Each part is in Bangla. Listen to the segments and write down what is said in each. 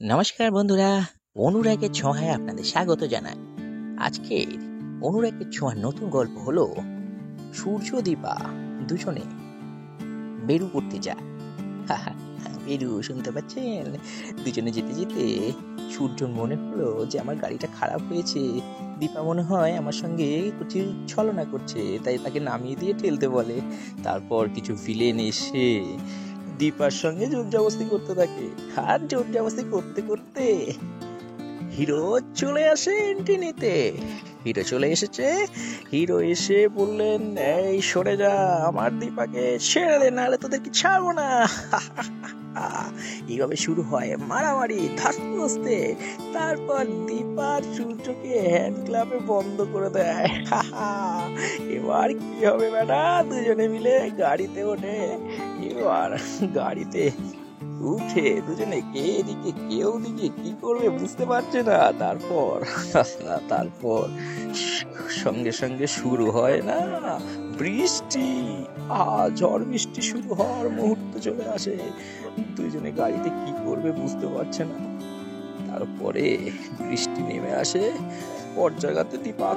নমস্কার বন্ধুরা, অনুরাগের ছোঁয়ায় আপনাদের স্বাগত জানাই। আজকের অনুরাগের ছোঁয়ার নতুন গল্প হলো সূর্য দীপা দুজনে বেরু করতে যায়। বেরু শুনতে পাচ্ছেন? দুজনে যেতে যেতে সূর্যর মনে হলো যে আমার গাড়িটা খারাপ হয়েছে, দীপা মনে হয় আমার সঙ্গে কিছু ছলনা করছে, তাই তাকে নামিয়ে দিয়ে ঠেলতে বলে। তারপর কিছু ভিলেন এসে দীপার সঙ্গে জোর জবরদস্তি করতে থাকে, আর জোর জবরদস্তি করতে করতে হিরো চলে আসে এন্ট্রি নিতে। হিরো চলে এসেছে। হিরো এসে বললেন, এই সরে যা, আমার দীপাকে ছেড়ে দে, নাহলে তোদেরকে ছাড়বো না। এইভাবে শুরু হয় মারামারি, ধাস্তে। তারপর দীপার সূর্যকে হ্যান্ড ক্লাবে বন্ধ করে দেয়। এবার কি হবে বেটা? দুজনে মিলে গাড়িতে ওঠে। এবার গাড়িতে উঠে দুজনে কে এদিকে কেউ দিকে কি করবে বুঝতে পারছে না। তারপর সঙ্গে সঙ্গে শুরু হয় না বৃষ্টি। ঝড় বৃষ্টি শুরু হওয়ার মুহূর্ত চলে আসে। দুজনে গাড়িতে কি করবে বুঝতে পারছে না। তারপরে বৃষ্টি নেমে আসে, পর্যাগাতে দীপা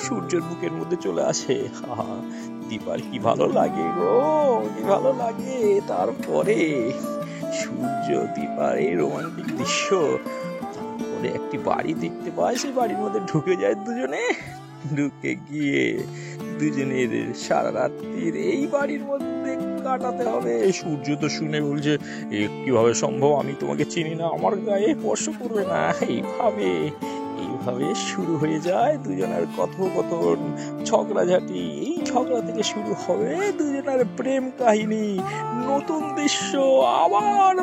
সূর্যের বুকের মধ্যে চলে আসে। দীপার কি ভালো লাগে গো, কি ভালো লাগে। তারপরে সূর্য দীপার এই রোমান্টিক দৃশ্য, তারপরে একটি বাড়ি দেখতে পায়, সেই বাড়ির মধ্যে ঢুকে যায় দুজনে। ঢুকে গিয়ে দুজনের সারা রাত্রির এই বাড়ির মধ্যে কাটাতে হবে। সূর্য তো শুনে বলছে, কিভাবে সম্ভব, আমি তোমাকে চিনি না, আমার গায়ে স্পর্শ করবে না। এইভাবে শুরু হয়ে যায় দুজনের কথোপকথন, ঝগড়াঝাটি। এই ঝগড়া থেকে শুরু হবে দুজনের প্রেম কাহিনী। নতুন দৃশ্য, আবার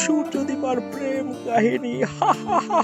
সূর্য দীপার প্রেম কাহিনী। হা হা হা।